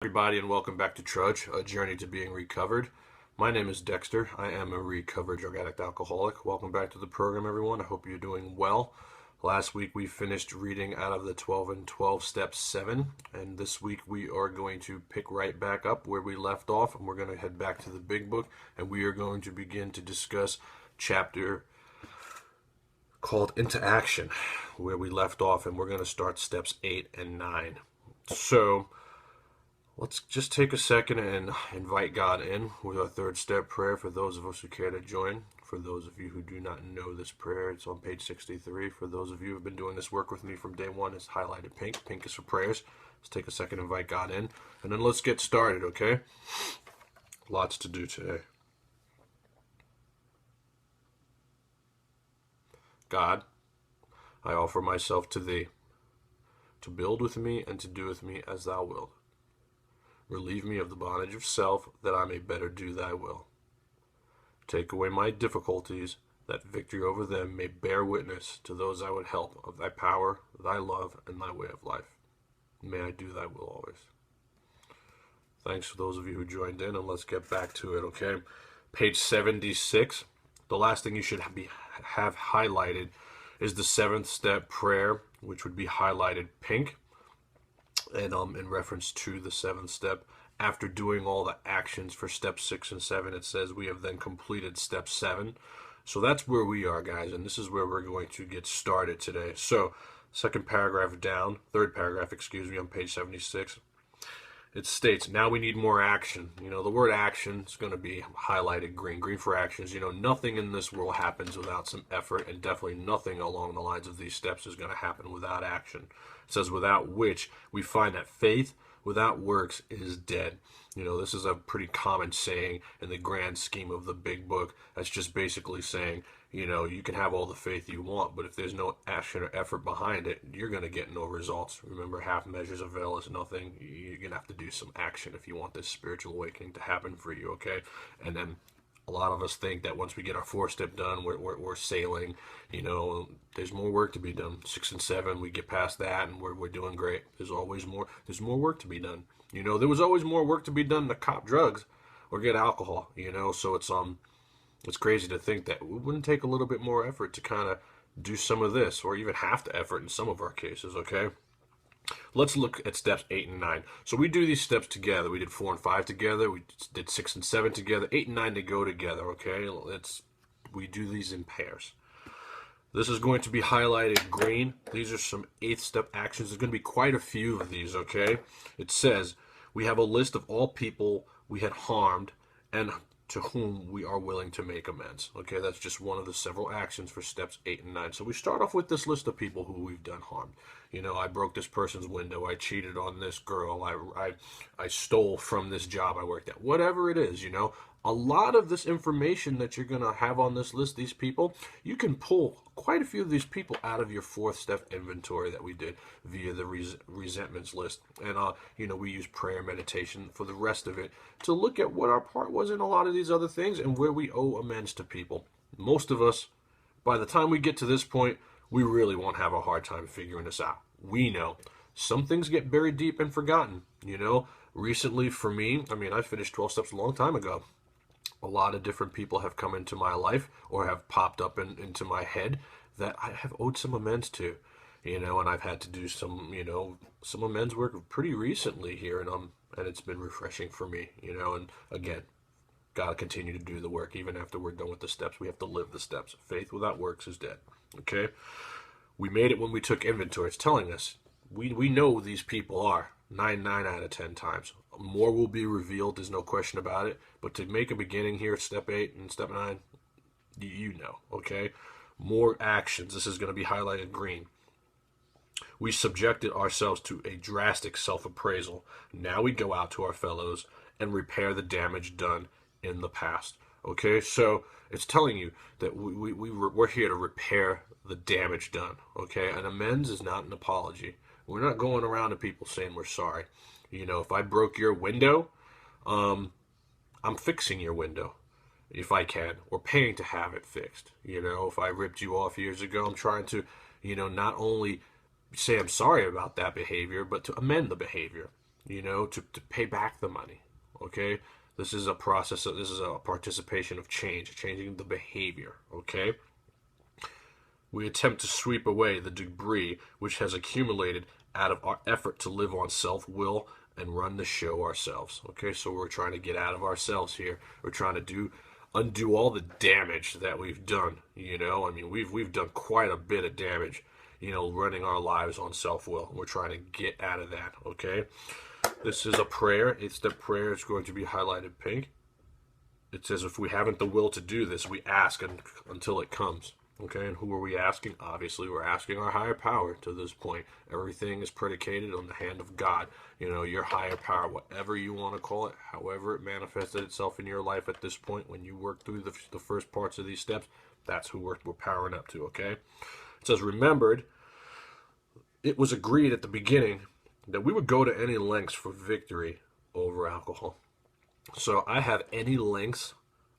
Everybody, and welcome back to Trudge, a journey to being recovered. My name is Dexter. I am a recovered drug addict alcoholic. Welcome back to the program, everyone. I hope you're doing well. Last week we finished reading out of the 12 and 12 Step 7, and this week we are going to pick right back up where we left off, and we're going to head back to the big book, and we are going to begin to discuss chapter called Into Action, where we left off, and we're going to start steps 8 and 9. So let's just take a second and invite God in with our third step prayer for those of us who care to join. For those of you who do not know this prayer, it's on page 63. For those of you who have been doing this work with me from day one, it's highlighted pink. Pink is for prayers. Let's take a second to invite God in, and then let's get started, okay? Lots to do today. God, I offer myself to Thee, to build with me and to do with me as Thou wilt. Relieve me of the bondage of self, that I may better do Thy will. Take away my difficulties, that victory over them may bear witness to those I would help of Thy power, Thy love, and Thy way of life. May I do Thy will always. Thanks for those of you who joined in, and let's get back to it, okay? Page 76. The last thing you should have highlighted is the seventh step prayer, which would be highlighted pink. And in reference to the seventh step, after doing all the actions for step 6 and 7, it says we have then completed step 7. So that's where we are, guys, and this is where we're going to get started today. So third paragraph, on page 76. It states, now we need more action. You know, the word action is going to be highlighted green. Green for actions. You know, nothing in this world happens without some effort, and definitely nothing along the lines of these steps is going to happen without action. It says, without which we find that faith without works is dead. You know, this is a pretty common saying in the grand scheme of the big book. That's just basically saying, you know, you can have all the faith you want, but if there's no action or effort behind it, you're going to get no results. Remember, half measures avail us nothing. You're going to have to do some action if you want this spiritual awakening to happen for you, okay? And then a lot of us think that once we get our 4-step done, we're sailing. You know, there's more work to be done. 6 and 7, we get past that, and we're doing great. There's always more. There's more work to be done. You know, there was always more work to be done to cop drugs or get alcohol. You know, so it's crazy to think that it wouldn't take a little bit more effort to kind of do some of this, or even half the effort in some of our cases, okay? Let's look at steps 8 and 9. So we do these steps together. We did 4 and 5 together. We did 6 and 7 together. 8 and 9 to go together, okay? We do these in pairs. This is going to be highlighted green. These are some 8th step actions. There's going to be quite a few of these, okay? It says, we have a list of all people we had harmed and to whom we are willing to make amends. Okay, that's just one of the several actions for steps 8 and 9. So we start off with this list of people who we've done harm. You know, I broke this person's window. I cheated on this girl. I stole from this job I worked at. Whatever it is, you know. A lot of this information that you're going to have on this list, these people, you can pull quite a few of these people out of your 4th step inventory that we did via the resentments list. And, you know, we use prayer meditation for the rest of it to look at what our part was in a lot of these other things and where we owe amends to people. Most of us, by the time we get to this point, we really won't have a hard time figuring this out. We know. Some things get buried deep and forgotten, you know. Recently, for me, I mean, I finished 12 steps a long time ago. A lot of different people have come into my life or have popped up into my head that I have owed some amends to, you know, and I've had to do some, you know, some amends work pretty recently here, and it's been refreshing for me, you know. And again, gotta continue to do the work even after we're done with the steps. We have to live the steps. Faith without works is dead. Okay, we made it when we took inventory. It's telling us we know who these people are. 9 out of 10 times. More will be revealed, there's no question about it. But to make a beginning here, step 8 and step 9, you know, okay? More actions. This is going to be highlighted green. We subjected ourselves to a drastic self-appraisal. Now we go out to our fellows and repair the damage done in the past. Okay, so it's telling you that we're here to repair the damage done. Okay, an amends is not an apology. We're not going around to people saying we're sorry. You know, if I broke your window, I'm fixing your window if I can, or paying to have it fixed. You know, if I ripped you off years ago, I'm trying to, you know, not only say I'm sorry about that behavior, but to amend the behavior. to pay back the money. Okay, this is a process. This is a participation of change, changing the behavior. Okay, we attempt to sweep away the debris which has accumulated out of our effort to live on self-will and run the show ourselves. Okay, so we're trying to get out of ourselves here. We're trying to undo all the damage that we've done. I mean, we've done quite a bit of damage, running our lives on self-will. We're trying to get out of that. Okay, this is a prayer. The prayer is going to be highlighted pink. It says, if we haven't the will to do this, we ask until it comes. Okay, and who are we asking? Obviously, we're asking our higher power to this point. Everything is predicated on the hand of God. Your higher power, whatever you want to call it, however it manifested itself in your life at this point, when you work through the first parts of these steps, that's who we're powering up to, okay? It says, remembered, it was agreed at the beginning that we would go to any lengths for victory over alcohol. So I have any lengths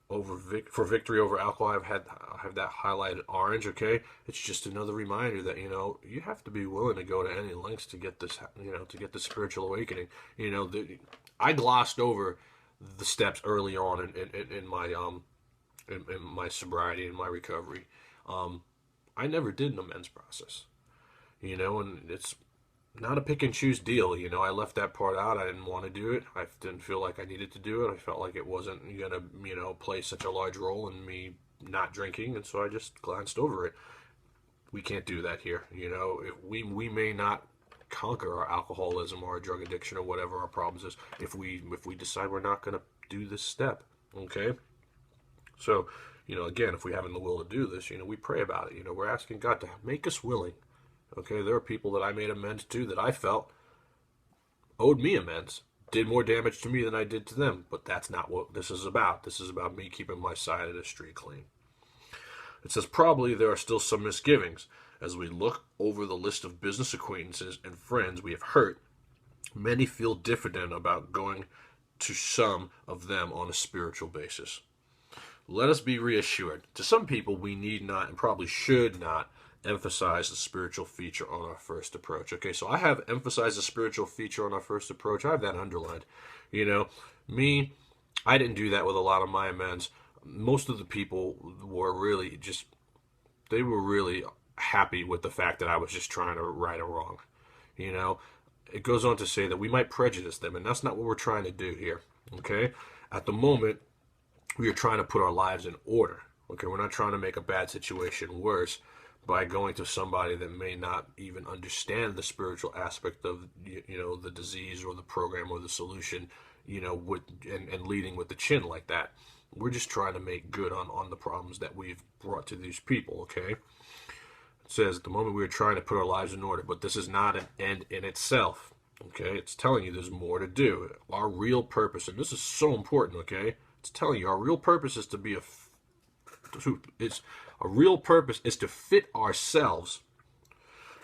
for victory over alcohol. I have that highlighted orange. Okay, it's just another reminder that you have to be willing to go to any lengths to get this, to get the spiritual awakening. I glossed over the steps early on in my sobriety and my recovery. I never did an amends process, and it's not a pick and choose deal. I left that part out. I didn't want to do it. I didn't feel like I needed to do it. I felt like it wasn't going to, play such a large role in me not drinking. And so I just glanced over it. We can't do that here. We may not conquer our alcoholism or our drug addiction or whatever our problems is if we decide we're not going to do this step. Okay. So, again, if we haven't the will to do this, we pray about it. We're asking God to make us willing. Okay, there are people that I made amends to that I felt owed me amends, did more damage to me than I did to them. But that's not what this is about. This is about me keeping my side of the street clean. It says, probably there are still some misgivings. As we look over the list of business acquaintances and friends we have hurt, many feel diffident about going to some of them on a spiritual basis. Let us be reassured. To some people, we need not and probably should not emphasize the spiritual feature on our first approach. Okay, so I have emphasized the spiritual feature on our first approach. I have that underlined. Me, I didn't do that with a lot of my amends. Most of the people were really happy with the fact that I was just trying to right a wrong. It goes on to say that we might prejudice them, and that's not what we're trying to do here. Okay, at the moment, we are trying to put our lives in order. Okay, we're not trying to make a bad situation worse by going to somebody that may not even understand the spiritual aspect of the disease or the program or the solution, and leading with the chin like that. We're just trying to make good on the problems that we've brought to these people. Okay, it says at the moment we are trying to put our lives in order, but this is not an end in itself. Okay, it's telling you there's more to do. Our real purpose, and this is so important. Okay, it's telling you our real purpose is a real purpose is to fit ourselves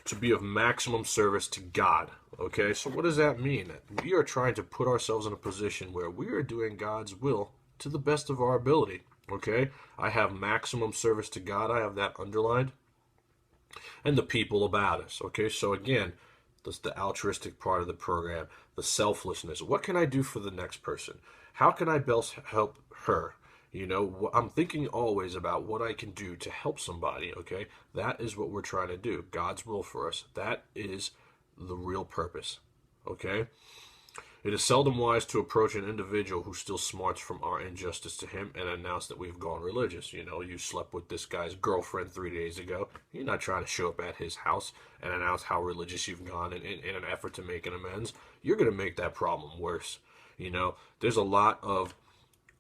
to be of maximum service to God. Okay, so what does that mean? We are trying to put ourselves in a position where we are doing God's will to the best of our ability. Okay, I have maximum service to God. I have that underlined. And the people about us. Okay, so again, that's the altruistic part of the program, the selflessness. What can I do for the next person? How can I best help her? I'm thinking always about what I can do to help somebody, okay? That is what we're trying to do. God's will for us. That is the real purpose, okay? It is seldom wise to approach an individual who still smarts from our injustice to him and announce that we've gone religious. You slept with this guy's girlfriend 3 days ago. You're not trying to show up at his house and announce how religious you've gone in an effort to make an amends. You're going to make that problem worse. There's a lot of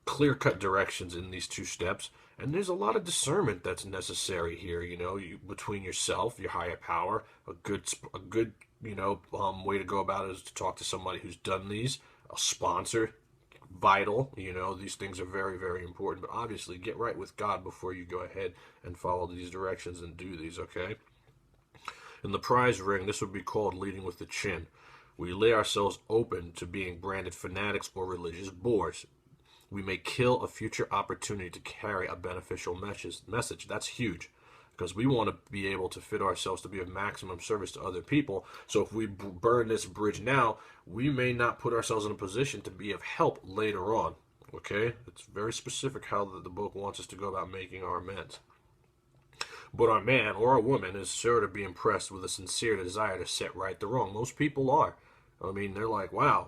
clear-cut directions in these two steps, and there's a lot of discernment that's necessary here. Between yourself, your higher power, a good way to go about it is to talk to somebody who's done these, a sponsor, vital. These things are very, very important. But obviously, get right with God before you go ahead and follow these directions and do these. Okay. In the prize ring, this would be called leading with the chin. We lay ourselves open to being branded fanatics or religious bores. We may kill a future opportunity to carry a beneficial message. That's huge. because we want to be able to fit ourselves to be of maximum service to other people. So if we burn this bridge now, we may not put ourselves in a position to be of help later on. Okay? It's very specific how the book wants us to go about making our amends. But our man or a woman is sure to be impressed with a sincere desire to set right the wrong. Most people are. I mean, they're like, wow,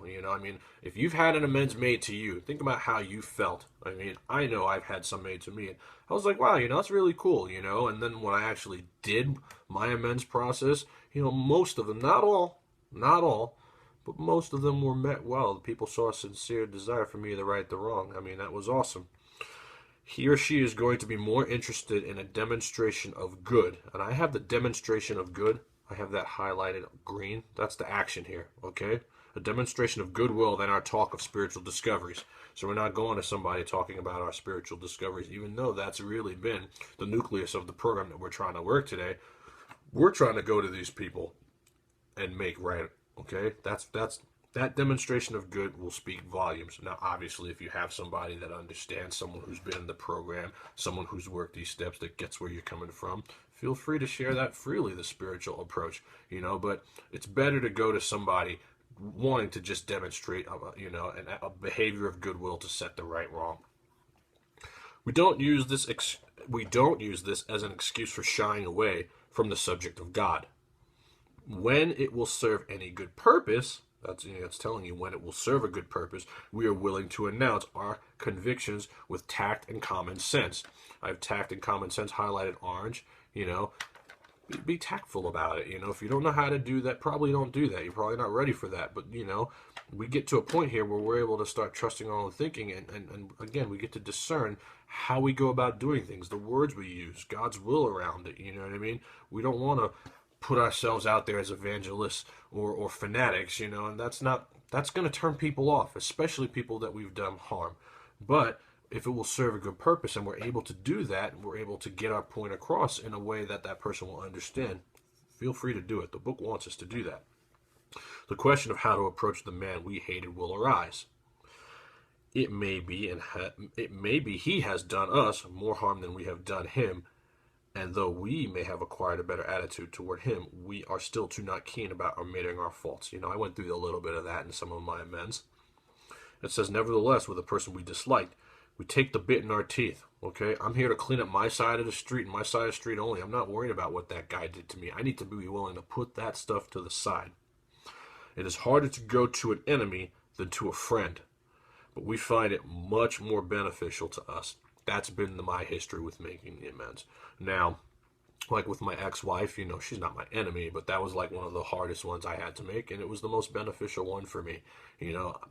if you've had an amends made to you, think about how you felt. I mean, I know I've had some made to me. And I was like, wow, that's really cool, And then when I actually did my amends process, most of them, not all, but most of them were met well. People saw a sincere desire for me to right the wrong. I mean, that was awesome. He or she is going to be more interested in a demonstration of good. And I have the demonstration of good. I have that highlighted green. That's the action here, okay? A demonstration of goodwill than our talk of spiritual discoveries. So we're not going to somebody talking about our spiritual discoveries, even though that's really been the nucleus of the program that we're trying to work today. We're trying to go to these people and make right, okay? That demonstration of good will speak volumes. Now, obviously, if you have somebody that understands, someone who's been in the program, someone who's worked these steps, that gets where you're coming from, feel free to share that freely, the spiritual approach, but it's better to go to somebody wanting to just demonstrate, a behavior of goodwill to set the right wrong. We don't use this as an excuse for shying away from the subject of God. When it will serve any good purpose, it's telling you when it will serve a good purpose, we are willing to announce our convictions with tact and common sense. I have tact and common sense highlighted orange. Be tactful about it. If you don't know how to do that, probably don't do that. You're probably not ready for that. But, we get to a point here where we're able to start trusting our own thinking. And again, we get to discern how we go about doing things, the words we use, God's will around it. You know what I mean? We don't want to put ourselves out there as evangelists or fanatics, and that's going to turn people off, especially people that we've done harm. But if it will serve a good purpose and we're able to do that, and we're able to get our point across in a way that that person will understand, feel free to do it. The book wants us to do that. The question of how to approach the man we hated will arise. It may be he has done us more harm than we have done him, and though we may have acquired a better attitude toward him, we are still too not keen about admitting our faults. I went through a little bit of that in some of my amends. It says, nevertheless, with a person we disliked, we take the bit in our teeth, okay? I'm here to clean up my side of the street and my side of the street only. I'm not worried about what that guy did to me. I need to be willing to put that stuff to the side. It is harder to go to an enemy than to a friend, but we find it much more beneficial to us. That's been my history with making the amends. Now, like with my ex-wife, she's not my enemy, but that was like one of the hardest ones I had to make, and it was the most beneficial one for me,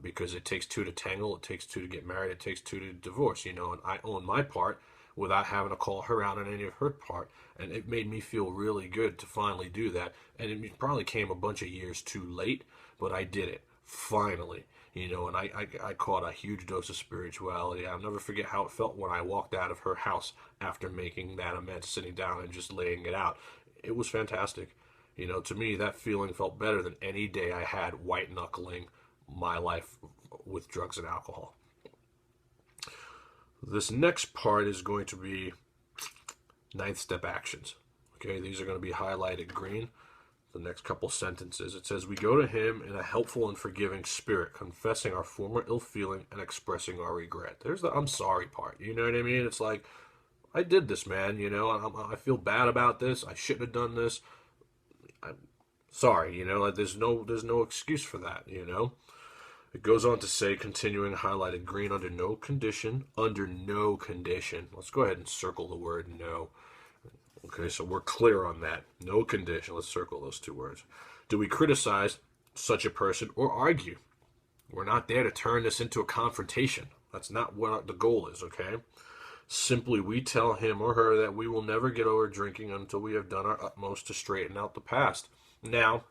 because it takes two to tangle, it takes two to get married, it takes two to divorce, and I own my part without having to call her out on any of her part, and it made me feel really good to finally do that, and it probably came a bunch of years too late, but I did it, finally. And I caught a huge dose of spirituality. I'll never forget how it felt when I walked out of her house after making that amends, sitting down and just laying it out. It was fantastic. To me, that feeling felt better than any day I had white-knuckling my life with drugs and alcohol. This next part is going to be ninth step actions. Okay, these are going to be highlighted green. The next couple sentences, it says, we go to him in a helpful and forgiving spirit, confessing our former ill feeling and expressing our regret. There's the I'm sorry part. You know what I mean? It's like, I did this, man. I feel bad about this. I shouldn't have done this. I'm sorry. There's no excuse for that. It goes on to say, continuing highlighted green, under no condition. Let's go ahead and circle the word no. Okay, so we're clear on that. No condition. Let's circle those two words. Do we criticize such a person or argue? We're not there to turn this into a confrontation. That's not what the goal is, okay? Simply, we tell him or her that we will never get over drinking until we have done our utmost to straighten out the past. Now,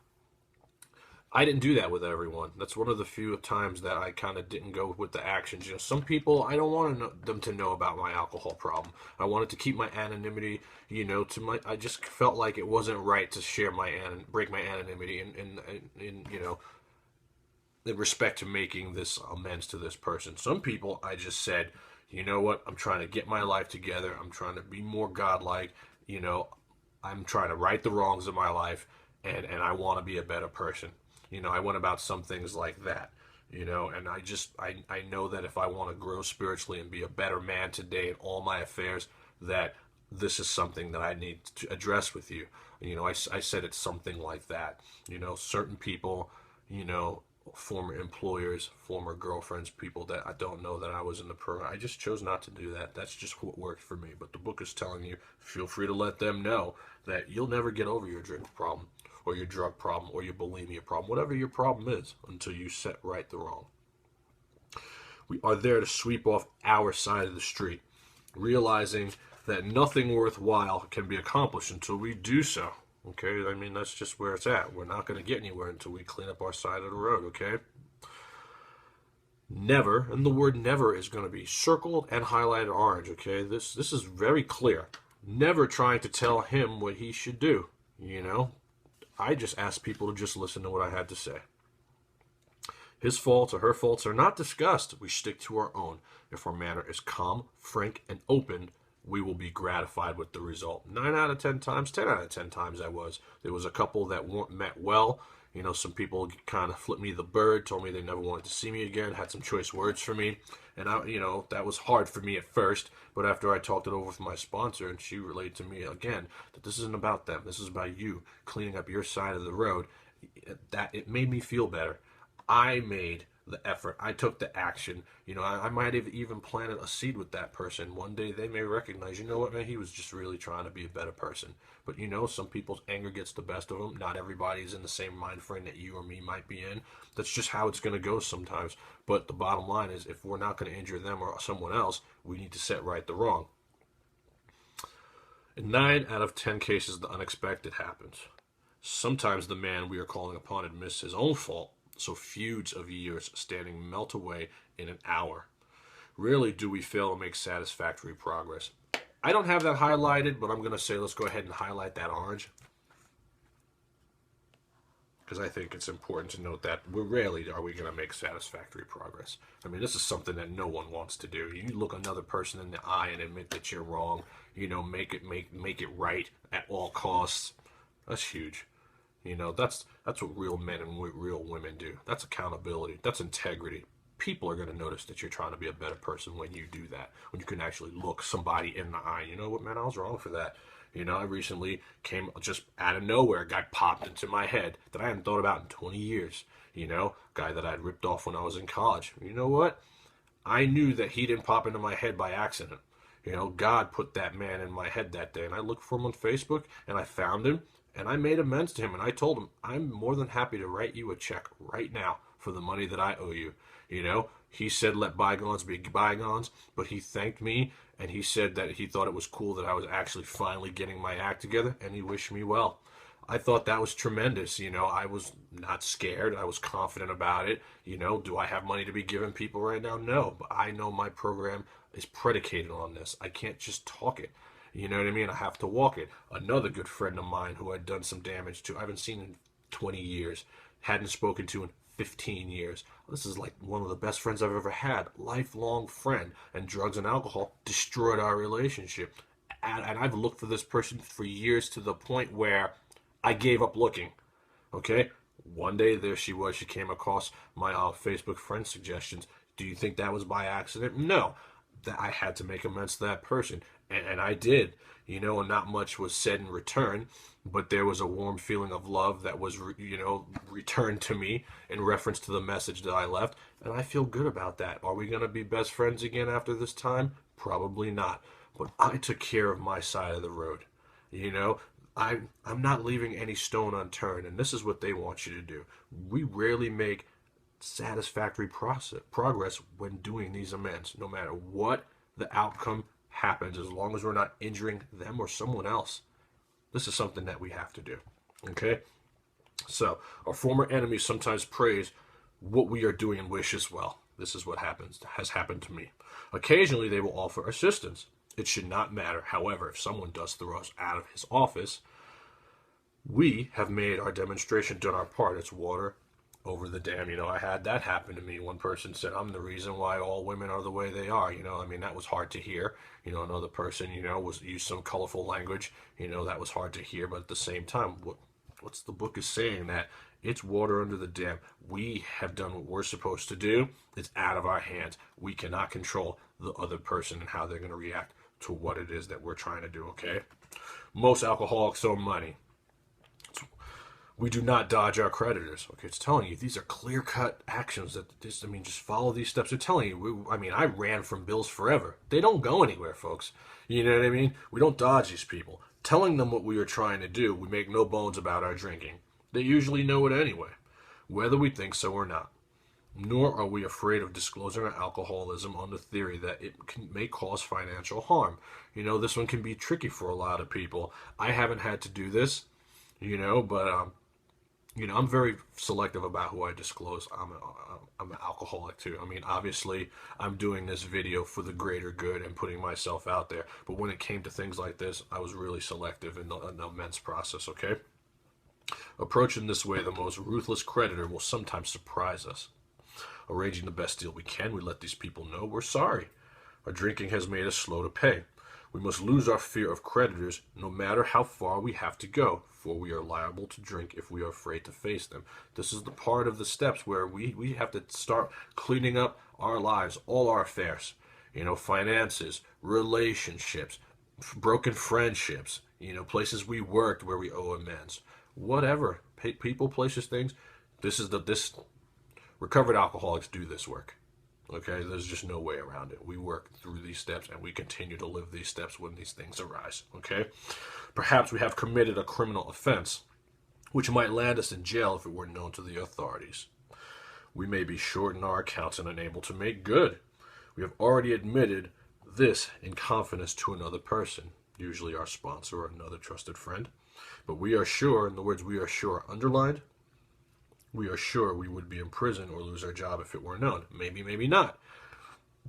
I didn't do that with everyone. That's one of the few times that I kind of didn't go with the actions. Some people, I don't want them to know about my alcohol problem. I wanted to keep my anonymity, I just felt like it wasn't right to share break my anonymity in respect to making this amends to this person. Some people, I just said, you know what, I'm trying to get my life together. I'm trying to be more godlike. I'm trying to right the wrongs of my life, and I want to be a better person. I went about some things like that. And I know that if I want to grow spiritually and be a better man today in all my affairs, that this is something that I need to address with you. I said it's something like that. Certain people, former employers, former girlfriends, people that I don't know that I was in the program. I just chose not to do that. That's just what worked for me. But the book is telling you, feel free to let them know that you'll never get over your drink problem or your drug problem or your bulimia problem, whatever your problem is, until you set right the wrong. We are there to sweep off our side of the street, realizing that nothing worthwhile can be accomplished until we do so. Okay, I mean, that's just where it's at. We're not going to get anywhere until we clean up our side of the road, okay? Never, and the word never is going to be circled and highlighted orange, okay? This is very clear. Never trying to tell him what he should do, I just asked people to just listen to what I had to say. His faults or her faults are not discussed. We stick to our own. If our manner is calm, frank, and open, we will be gratified with the result. 9 out of 10 times, 10 out of 10 times I was. There was a couple that weren't met well. Some people kind of flipped me the bird, told me they never wanted to see me again, had some choice words for me. And, that was hard for me at first. But after I talked it over with my sponsor, and she relayed to me again that this isn't about them. This is about you cleaning up your side of the road. That it made me feel better. I made the effort. I took the action. I might have even planted a seed with that person. One day they may recognize, what, man, he was just really trying to be a better person. But, some people's anger gets the best of them. Not everybody's in the same mind frame that you or me might be in. That's just how it's going to go sometimes. But the bottom line is, if we're not going to injure them or someone else, we need to set right the wrong. In 9 out of 10 cases, the unexpected happens. Sometimes the man we are calling upon admits his own fault. So feuds of years standing melt away in an hour. Rarely do we fail to make satisfactory progress. I don't have that highlighted, but I'm going to say let's go ahead and highlight that orange. Because I think it's important to note that rarely are we going to make satisfactory progress. I mean, this is something that no one wants to do. You look another person in the eye and admit that you're wrong. Make it right at all costs. That's huge. That's what real men and real women do. That's accountability. That's integrity. People are going to notice that you're trying to be a better person when you do that. When you can actually look somebody in the eye. You know what, man, I was wrong for that. I recently came just out of nowhere. A guy popped into my head that I hadn't thought about in 20 years. Guy that I'd ripped off when I was in college. You know what? I knew that he didn't pop into my head by accident. God put that man in my head that day. And I looked for him on Facebook and I found him. And I made amends to him, and I told him, I'm more than happy to write you a check right now for the money that I owe you. He said let bygones be bygones, but he thanked me, and he said that he thought it was cool that I was actually finally getting my act together, and he wished me well. I thought that was tremendous. I was not scared. I was confident about it. Do I have money to be giving people right now? No, but I know my program is predicated on this. I can't just talk it. You know what I mean? I have to walk it. Another good friend of mine who I'd done some damage to, I haven't seen in 20 years, hadn't spoken to in 15 years. This is like one of the best friends I've ever had. Lifelong friend. And drugs and alcohol destroyed our relationship. And I've looked for this person for years to the point where I gave up looking. Okay? One day there she was. She came across my Facebook friend suggestions. Do you think that was by accident? No. That I had to make amends to that person. And I did, and not much was said in return, but there was a warm feeling of love that was, returned to me in reference to the message that I left, and I feel good about that. Are we going to be best friends again after this time? Probably not, but I took care of my side of the road, I'm not leaving any stone unturned, and this is what they want you to do. We rarely make satisfactory progress when doing these amends, no matter what the outcome happens, as long as we're not injuring them or someone else. This is something that we have to do. Okay? So, our former enemies sometimes praise what we are doing and wish as well. This is what has happened to me. Occasionally, they will offer assistance. It should not matter. However, if someone does throw us out of his office, we have made our demonstration, done our part. It's water over the dam. I had that happen to me. One person said, I'm the reason why all women are the way they are. I mean, that was hard to hear. Another person, was used some colorful language. That was hard to hear. But at the same time, what's the book is saying that it's water under the dam. We have done what we're supposed to do. It's out of our hands. We cannot control the other person and how they're going to react to what it is that we're trying to do, okay? Most alcoholics owe money. We do not dodge our creditors. Okay, it's telling you these are clear-cut actions that just follow these steps. They're telling you, I ran from bills forever. They don't go anywhere, folks. You know what I mean? We don't dodge these people. Telling them what we are trying to do, we make no bones about our drinking. They usually know it anyway, whether we think so or not. Nor are we afraid of disclosing our alcoholism on the theory that it may cause financial harm. This one can be tricky for a lot of people. I haven't had to do this, but I'm very selective about who I disclose. I'm an alcoholic too. Obviously, I'm doing this video for the greater good and putting myself out there. But when it came to things like this, I was really selective in the immense process, okay? Approaching this way, the most ruthless creditor will sometimes surprise us. Arranging the best deal we can, we let these people know we're sorry. Our drinking has made us slow to pay. We must lose our fear of creditors no matter how far we have to go, for we are liable to drink if we are afraid to face them. This is the part of the steps where we have to start cleaning up our lives, all our affairs. Finances, relationships, broken friendships, places we worked where we owe amends. Whatever, people, places, things. This recovered alcoholics do this work. Okay, there's just no way around it. We work through these steps and we continue to live these steps when these things arise. Okay, perhaps we have committed a criminal offense, which might land us in jail if it were known to the authorities. We may be short in our accounts and unable to make good. We have already admitted this in confidence to another person, usually our sponsor or another trusted friend. But we are sure, in the words we are sure underlined, we are sure we would be in prison or lose our job if it were known. Maybe, maybe not.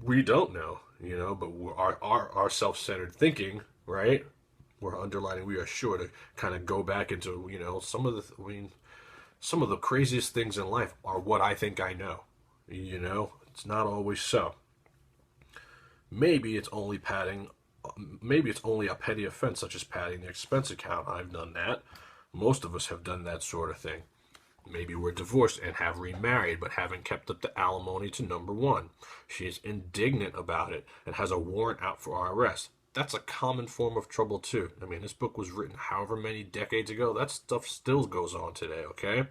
We don't know, but our self-centered thinking, right? We're underlining we are sure to kind of go back into, some of the craziest things in life are what I think I know. It's not always so. Maybe it's only a petty offense such as padding the expense account. I've done that. Most of us have done that sort of thing. Maybe we're divorced and have remarried but haven't kept up the alimony to number one. She is indignant about it and has a warrant out for our arrest. That's a common form of trouble too. This book was written however many decades ago. That stuff still goes on today, okay?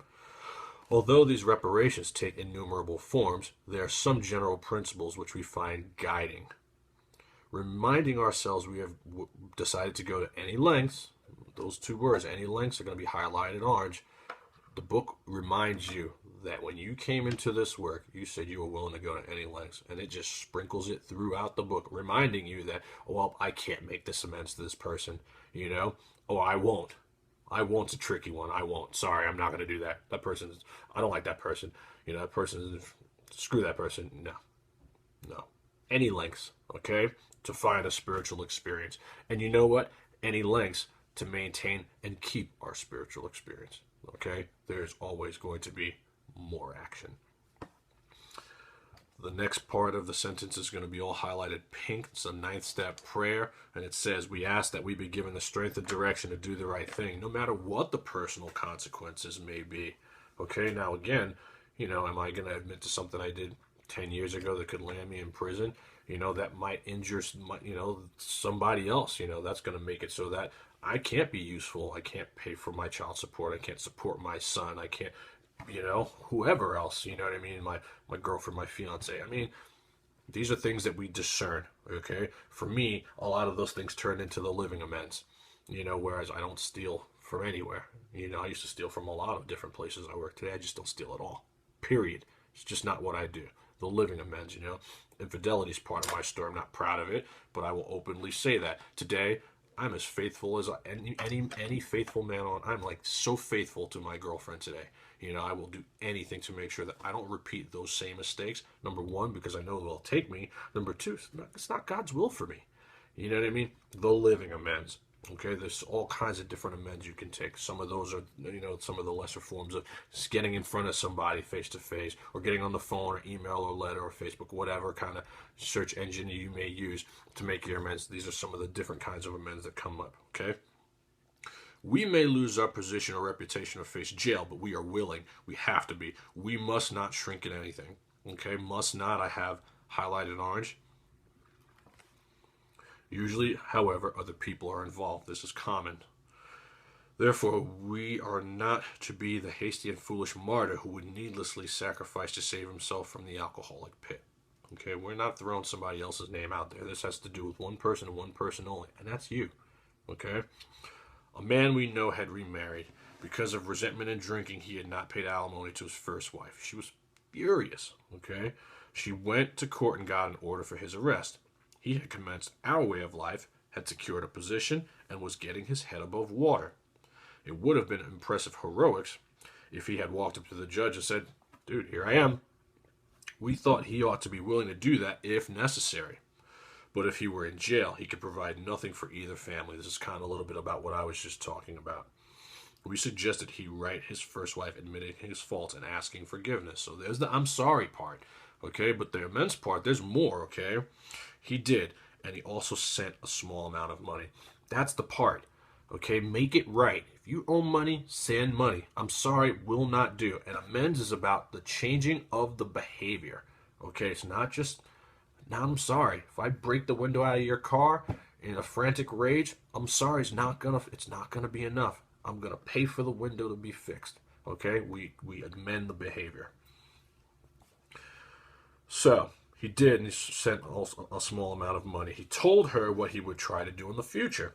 Although these reparations take innumerable forms, there are some general principles which we find guiding. Reminding ourselves we have decided to go to any lengths, those two words, any lengths, are going to be highlighted orange. The book reminds you that when you came into this work, you said you were willing to go to any lengths, and it just sprinkles it throughout the book, reminding you that, I can't make this amends to this person, I won't. I won't's a tricky one. I won't. Sorry, I'm not going to do that. I don't like that person. That person, screw that person. No. Any lengths, okay, to find a spiritual experience. And you know what? Any lengths to maintain and keep our spiritual experience. Okay, there's always going to be more action. The next part of the sentence is going to be all highlighted pink. It's a 9th step prayer, and it says, we ask that we be given the strength and direction to do the right thing, no matter what the personal consequences may be. Okay, now again, am I going to admit to something I did 10 years ago that could land me in prison? That might injure, somebody else. That's going to make it so that I can't be useful. I can't pay for my child support. I can't support my son. I can't, whoever else, what I mean? My girlfriend, my fiance. These are things that we discern, okay? For me, a lot of those things turn into the living amends, whereas I don't steal from anywhere. I used to steal from a lot of different places I work. Today, I just don't steal at all, period. It's just not what I do. The living amends, Infidelity is part of my story. I'm not proud of it, but I will openly say that. Today, I'm as faithful as any faithful man on. I'm like so faithful to my girlfriend today. I will do anything to make sure that I don't repeat those same mistakes. Number one, because I know they'll take me. Number two, it's not God's will for me. You know what I mean? The living amends. Okay, there's all kinds of different amends you can take. Some of those are, some of the lesser forms of just getting in front of somebody face to face, or getting on the phone, or email, or letter, or Facebook, whatever kind of search engine you may use to make your amends. These are some of the different kinds of amends that come up. Okay. We may lose our position or reputation or face jail, but we are willing. We have to be. We must not shrink in anything. Okay, must not. I have highlighted orange. Usually, however, other people are involved. This is common. Therefore, we are not to be the hasty and foolish martyr who would needlessly sacrifice to save himself from the alcoholic pit. Okay, we're not throwing somebody else's name out there. This has to do with one person and one person only, and that's you. Okay? A man we know had remarried. Because of resentment and drinking, he had not paid alimony to his first wife. She was furious. Okay? She went to court and got an order for his arrest. He had commenced our way of life, had secured a position, and was getting his head above water. It would have been impressive heroics if he had walked up to the judge and said, "Dude, here I am." We thought he ought to be willing to do that if necessary. But if he were in jail, he could provide nothing for either family. This is kind of a little bit about what I was just talking about. We suggested he write his first wife admitting his faults and asking forgiveness. So there's the "I'm sorry" part. Okay, but the immense part, there's more, okay? He did, and he also sent a small amount of money. That's the part, okay? Make it right. If you owe money, send money. "I'm sorry" will not do. And amends is about the changing of the behavior, okay? It's not just, "Now I'm sorry." If I break the window out of your car in a frantic rage, "I'm sorry" it's not gonna be enough. I'm gonna pay for the window to be fixed, okay? We amend the behavior. So he did, and he sent a small amount of money. He told her what he would try to do in the future.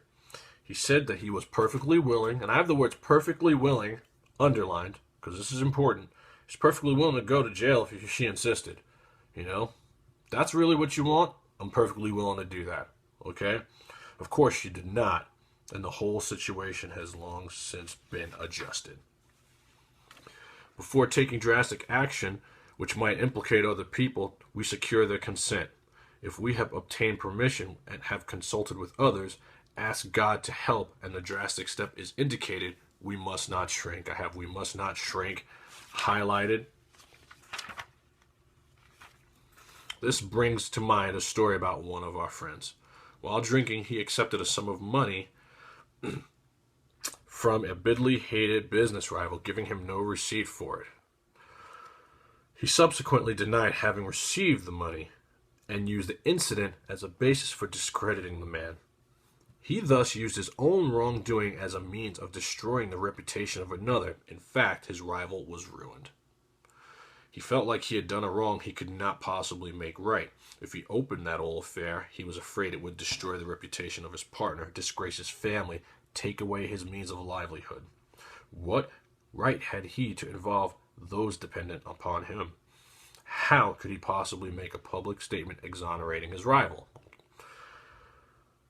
He said that he was perfectly willing, and I have the words "perfectly willing" underlined, because this is important. He's perfectly willing to go to jail if she insisted. That's really what you want? I'm perfectly willing to do that. Okay? Of course she did not, and the whole situation has long since been adjusted. Before taking drastic action, which might implicate other people, we secure their consent. If we have obtained permission and have consulted with others, ask God to help, and the drastic step is indicated, we must not shrink. I have "we must not shrink" highlighted. This brings to mind a story about one of our friends. While drinking, he accepted a sum of money from a bitterly hated business rival, giving him no receipt for it. He subsequently denied having received the money and used the incident as a basis for discrediting the man. He thus used his own wrongdoing as a means of destroying the reputation of another. In fact, his rival was ruined. He felt like he had done a wrong he could not possibly make right. If he opened that old affair, he was afraid it would destroy the reputation of his partner, disgrace his family, take away his means of livelihood. What right had he to involve those dependent upon him? How could he possibly make a public statement exonerating his rival?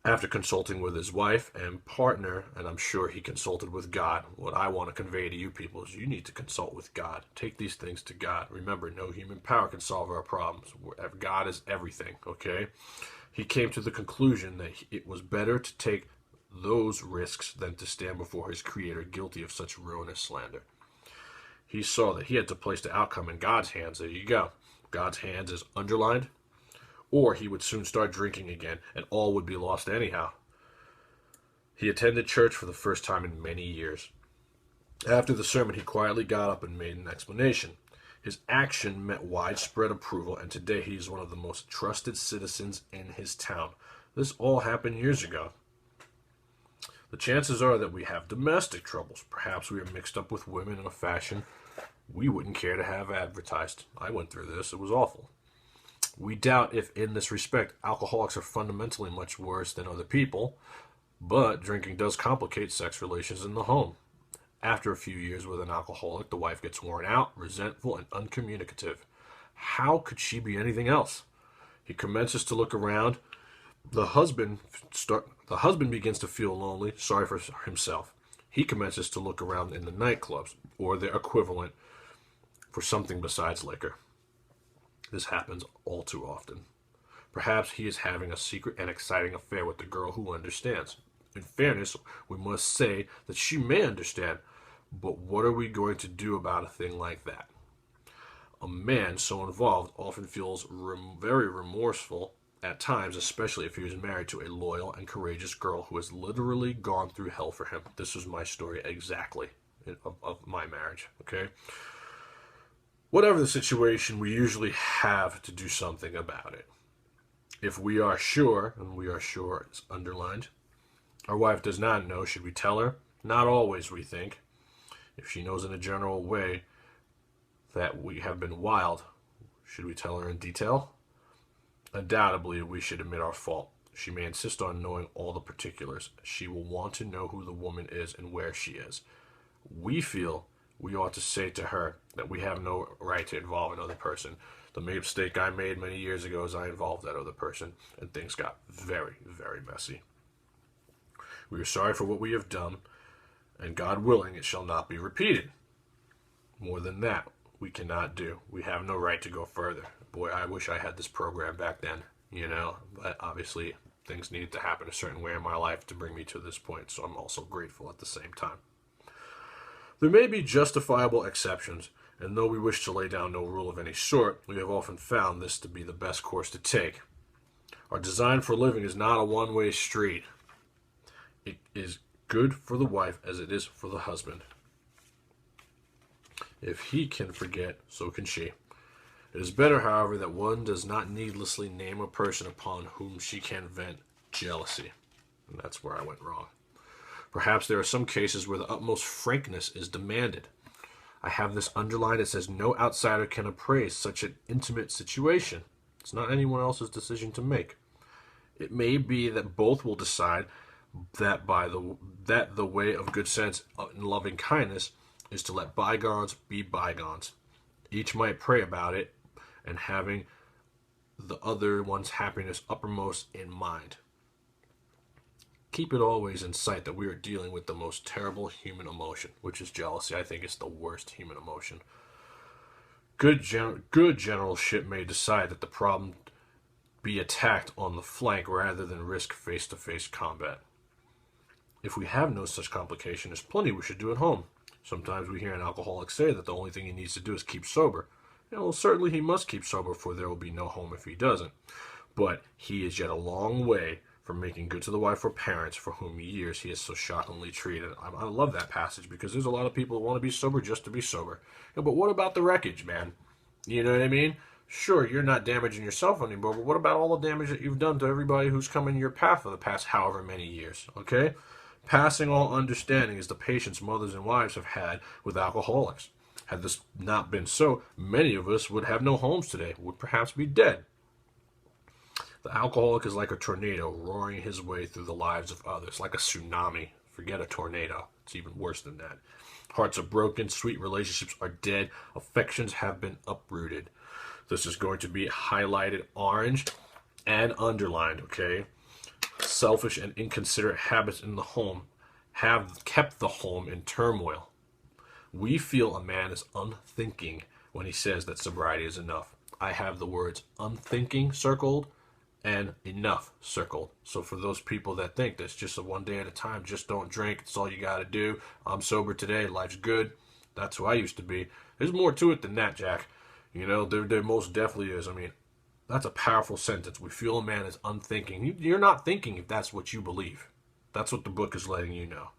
After consulting with his wife and partner, and I'm sure he consulted with God, what I want to convey to you people is you need to consult with God. Take these things to God. Remember, no human power can solve our problems. God is everything, okay? He came to the conclusion that it was better to take those risks than to stand before his Creator guilty of such ruinous slander. He saw that he had to place the outcome in God's hands. There you go. God's hands is underlined. Or he would soon start drinking again, and all would be lost anyhow. He attended church for the first time in many years. After the sermon, he quietly got up and made an explanation. His action met widespread approval, and today he is one of the most trusted citizens in his town. This all happened years ago. The chances are that we have domestic troubles. Perhaps we are mixed up with women in a fashion we wouldn't care to have advertised. I went through this. It was awful. We doubt if, in this respect, alcoholics are fundamentally much worse than other people, but drinking does complicate sex relations in the home. After a few years with an alcoholic, the wife gets worn out, resentful, and uncommunicative. How could she be anything else? He commences to look around. The husband begins to feel lonely, sorry for himself. He commences to look around in the nightclubs, or their equivalent, for something besides liquor. This happens all too often. Perhaps he is having a secret and exciting affair with the girl who understands. In fairness, we must say that she may understand, but what are we going to do about a thing like that? A man so involved often feels very remorseful at times, especially if he was married to a loyal and courageous girl who has literally gone through hell for him. This was my story exactly of my marriage, okay? Whatever the situation, we usually have to do something about it. If we are sure, and we are sure is underlined, our wife does not know, should we tell her? Not always, we think. If she knows in a general way that we have been wild, should we tell her in detail? Undoubtedly, we should admit our fault. She may insist on knowing all the particulars. She will want to know who the woman is and where she is. We feel we ought to say to her that we have no right to involve another person. The mistake I made many years ago is I involved that other person, and things got very, very messy. We are sorry for what we have done, and God willing, it shall not be repeated. More than that, we cannot do. We have no right to go further. Boy, I wish I had this program back then, but obviously things needed to happen a certain way in my life to bring me to this point, so I'm also grateful at the same time. There may be justifiable exceptions, and though we wish to lay down no rule of any sort, we have often found this to be the best course to take. Our design for living is not a one-way street. It is good for the wife as it is for the husband. If he can forget, so can she. It is better, however, that one does not needlessly name a person upon whom she can vent jealousy. And that's where I went wrong. Perhaps there are some cases where the utmost frankness is demanded. I have this underlined. It says, no outsider can appraise such an intimate situation. It's not anyone else's decision to make. It may be that both will decide that the way of good sense and loving kindness is to let bygones be bygones. Each might pray about it, and having the other one's happiness uppermost in mind. Keep it always in sight that we are dealing with the most terrible human emotion, which is jealousy. I think it's the worst human emotion. Good generalship may decide that the problem be attacked on the flank rather than risk face-to-face combat. If we have no such complication, there's plenty we should do at home. Sometimes we hear an alcoholic say that the only thing he needs to do is keep sober. Certainly he must keep sober, for there will be no home if he doesn't. But he is yet a long way from making good to the wife or parents for whom years he has so shockingly treated. I love that passage because there's a lot of people who want to be sober just to be sober. But what about the wreckage, man? You know what I mean? Sure, you're not damaging yourself anymore, but what about all the damage that you've done to everybody who's come in your path for the past however many years, okay? Passing all understanding is the patience mothers and wives have had with alcoholics. Had this not been so, many of us would have no homes today, would perhaps be dead. The alcoholic is like a tornado roaring his way through the lives of others, like a tsunami. Forget a tornado. It's even worse than that. Hearts are broken, sweet relationships are dead, affections have been uprooted. This is going to be highlighted orange and underlined, okay? Selfish and inconsiderate habits in the home have kept the home in turmoil. We feel a man is unthinking when he says that sobriety is enough. I have the words unthinking circled and enough circled. So for those people that think that's just a one day at a time, just don't drink, it's all you got to do. I'm sober today, life's good. That's who I used to be. There's more to it than that, Jack. There most definitely is. That's a powerful sentence. We feel a man is unthinking. You're not thinking if that's what you believe. That's what the book is letting you know.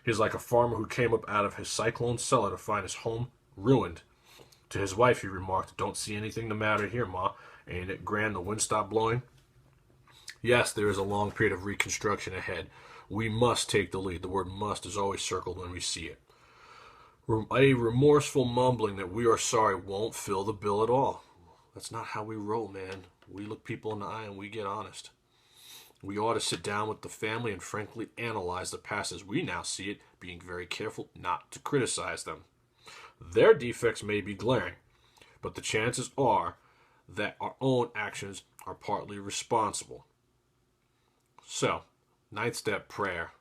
He's like a farmer who came up out of his cyclone cellar to find his home ruined. To his wife, he remarked, "Don't see anything the matter here, Ma. Ain't it grand the wind stopped blowing?" Yes, there is a long period of reconstruction ahead. We must take the lead. The word must is always circled when we see it. A remorseful mumbling that we are sorry won't fill the bill at all. That's not how we roll, man. We look people in the eye and we get honest. We ought to sit down with the family and frankly analyze the past as we now see it, being very careful not to criticize them. Their defects may be glaring, but the chances are that our own actions are partly responsible. So, ninth step prayer,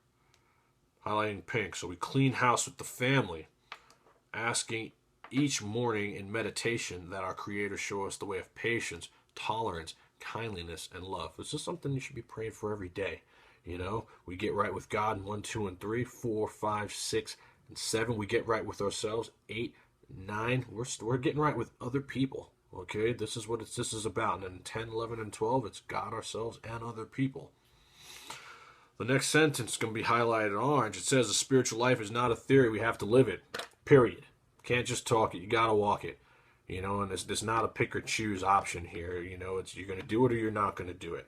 highlighting pink. So we clean house with the family, asking each morning in meditation that our Creator show us the way of patience, tolerance, kindliness, and love. This is something you should be praying for every day. You know, we get right with God in 1, 2, and 3, 4, 5, 6, and 7. We get right with ourselves. 8, 9. We're getting right with other people. Okay, this is what this is about. And then 10, 11, and 12, it's God, ourselves, and other people. The next sentence is going to be highlighted in orange. It says, "The spiritual life is not a theory. We have to live it. Period. Can't just talk it. You got to walk it. You know, and there's not a pick or choose option here. You know, it's you're going to do it or you're not going to do it.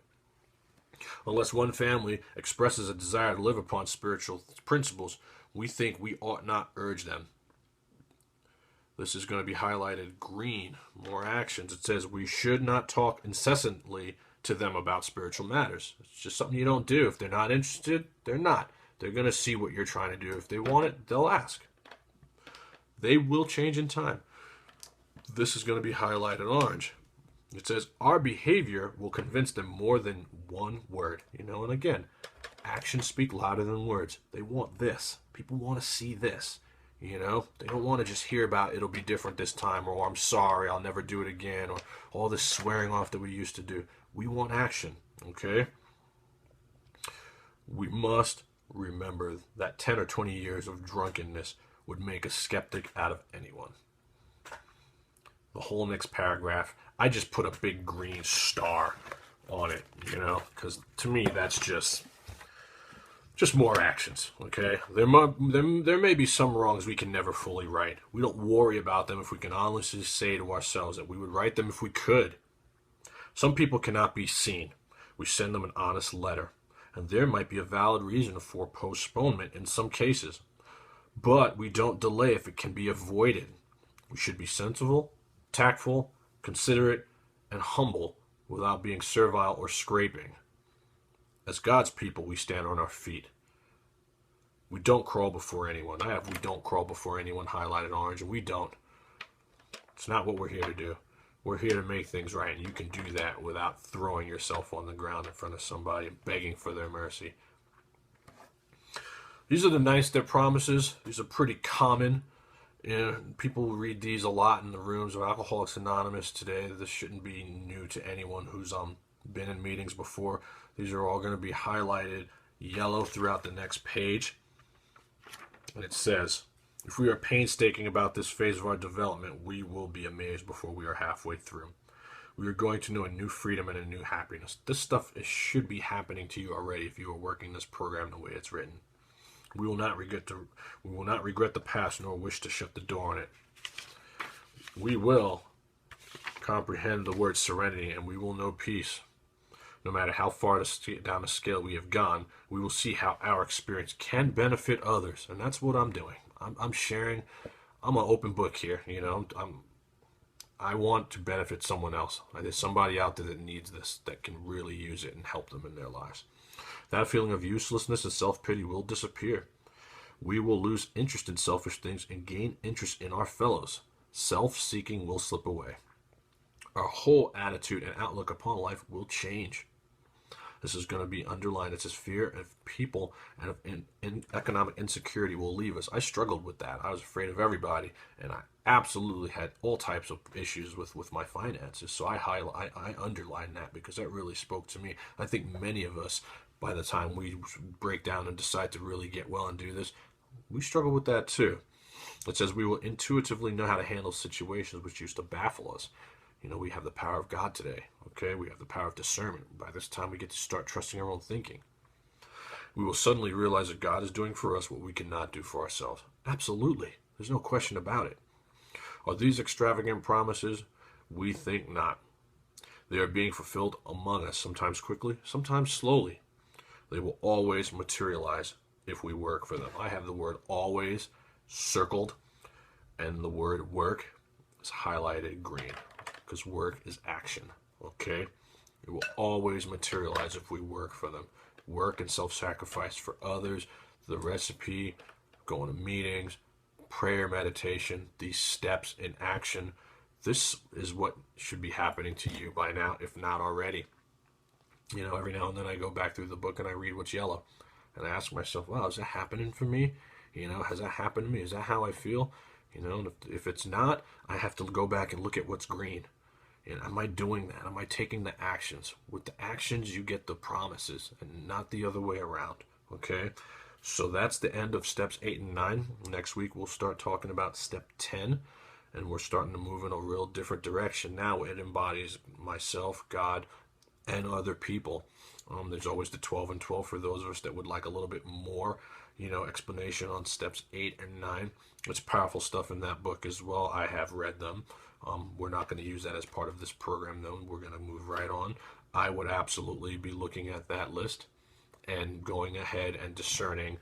Unless one family expresses a desire to live upon spiritual principles, we think we ought not urge them." This is going to be highlighted green. More actions. It says we should not talk incessantly to them about spiritual matters. It's just something you don't do. If they're not interested, they're not. They're going to see what you're trying to do. If they want it, they'll ask. They will change in time. This is going to be highlighted orange. It says our behavior will convince them more than one word. You know, and again, actions speak louder than words. They want this. People want to see this. You know, they don't want to just hear about it'll be different this time, or I'm sorry, I'll never do it again, or all this swearing off that we used to do. We want action, okay? We must remember that 10 or 20 years of drunkenness would make a skeptic out of anyone. The whole next paragraph, I just put a big green star on it, you know, because to me that's just more actions, okay? There may be some wrongs we can never fully right. We don't worry about them if we can honestly say to ourselves that we would right them if we could. Some people cannot be seen. We send them an honest letter, and there might be a valid reason for postponement in some cases. But we don't delay if it can be avoided. We should be sensible, tactful, considerate, and humble without being servile or scraping. As God's people, we stand on our feet. We don't crawl before anyone. I have "we don't crawl before anyone" highlighted orange, and we don't. It's not what we're here to do. We're here to make things right, and you can do that without throwing yourself on the ground in front of somebody and begging for their mercy. These are the 9-step promises. These are pretty common. People read these a lot in the rooms of Alcoholics Anonymous today. This shouldn't be new to anyone who's been in meetings before. These are all going to be highlighted yellow throughout the next page. And it says, if we are painstaking about this phase of our development, we will be amazed before we are halfway through. We are going to know a new freedom and a new happiness. This stuff should be happening to you already if you are working this program the way it's written. We will not regret the past nor wish to shut the door on it. We will comprehend the word serenity, and we will know peace. No matter how far down the scale we have gone, we will see how our experience can benefit others, and that's what I'm doing. I'm sharing. I'm an open book here. You know, I want to benefit someone else. There's somebody out there that needs this, that can really use it and help them in their lives. That feeling of uselessness and self-pity will disappear. We will lose interest in selfish things and gain interest in our fellows. Self-seeking will slip away. Our whole attitude and outlook upon life will change. This is going to be underlined. It says fear of people and economic insecurity will leave us. I struggled with that. I was afraid of everybody, and I absolutely had all types of issues with my finances. So I underlined that because that really spoke to me. I think many of us, by the time we break down and decide to really get well and do this, we struggle with that too. It says we will intuitively know how to handle situations which used to baffle us. You know, we have the power of God today, okay? We have the power of discernment. By this time, we get to start trusting our own thinking. We will suddenly realize that God is doing for us what we cannot do for ourselves. Absolutely. There's no question about it. Are these extravagant promises? We think not. They are being fulfilled among us, sometimes quickly, sometimes slowly. They will always materialize if we work for them. I have the word always circled, and the word work is highlighted green, because work is action, okay? It will always materialize if we work for them. Work and self-sacrifice for others, the recipe, going to meetings, prayer, meditation, these steps in action. This is what should be happening to you by now, if not already. You know, every now and then I go back through the book and I read what's yellow. And I ask myself, wow, is that happening for me? You know, has that happened to me? Is that how I feel? You know, and if it's not, I have to go back and look at what's green. And am I doing that? Am I taking the actions? With the actions, you get the promises, and not the other way around. Okay? So that's the end of steps 8 and 9. Next week, we'll start talking about step 10, and we're starting to move in a real different direction. Now it embodies myself, God, and other people. There's always the 12 and 12 for those of us that would like a little bit more, explanation on steps 8 and 9. It's powerful stuff in that book as well. I have read them. We're not going to use that as part of this program, though. We're going to move right on. I would absolutely be looking at that list and going ahead and discerning,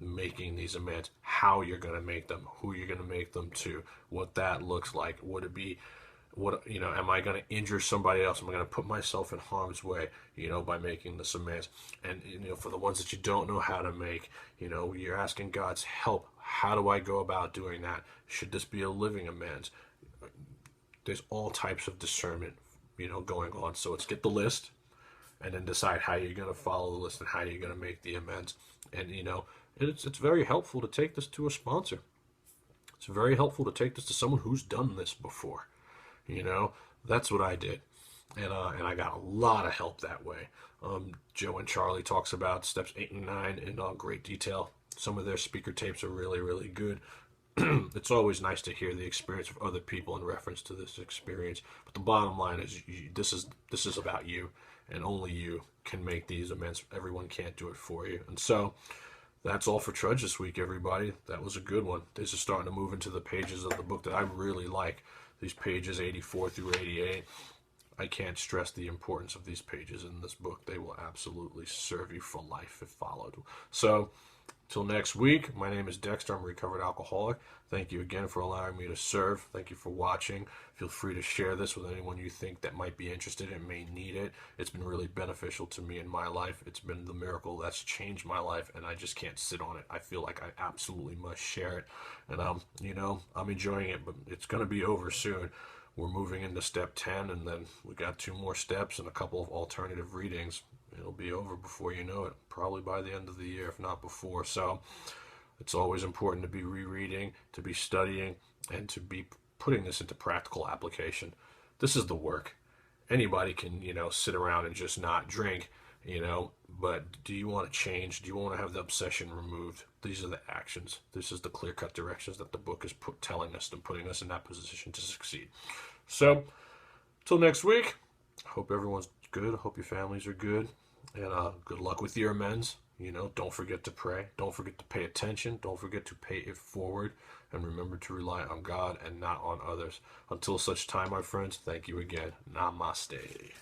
making these amends, how you're going to make them, who you're going to make them to, what that looks like. Would it be, am I going to injure somebody else? Am I going to put myself in harm's way, by making this amends? And, for the ones that you don't know how to make, you're asking God's help. How do I go about doing that? Should this be a living amends? There's all types of discernment, going on. So let's get the list and then decide how you're going to follow the list and how you're going to make the amends. And, it's very helpful to take this to a sponsor. It's very helpful to take this to someone who's done this before. That's what I did. And I got a lot of help that way. Joe and Charlie talks about steps 8 and 9 in great detail. Some of their speaker tapes are really, really good. It's always nice to hear the experience of other people in reference to this experience. But the bottom line is, this is about you, and only you can make these amends. Everyone can't do it for you. And so that's all for Trudge this week, everybody. That was a good one. This is starting to move into the pages of the book that I really like. These pages 84 through 88. I can't stress the importance of these pages in this book. They will absolutely serve you for life if followed. So, till next week, my name is Dexter. I'm a recovered alcoholic. Thank you again for allowing me to serve. Thank you for watching. Feel free to share this with anyone you think that might be interested and may need it. It's been really beneficial to me in my life. It's been the miracle that's changed my life, and I just can't sit on it. I feel like I absolutely must share it. And, I'm enjoying it, but it's going to be over soon. We're moving into step 10, and then we got 2 more steps and a couple of alternative readings. It'll be over before you know it, probably by the end of the year, if not before. So it's always important to be rereading, to be studying, and to be putting this into practical application. This is the work. Anybody can, sit around and just not drink, but do you want to change? Do you want to have the obsession removed? These are the actions. This is the clear-cut directions that the book is telling us and putting us in that position to succeed. So, till next week, hope everyone's good. Hope your families are good. And good luck with your amends. Don't forget to pray. Don't forget to pay attention. Don't forget to pay it forward. And remember to rely on God and not on others. Until such time, my friends, thank you again. Namaste.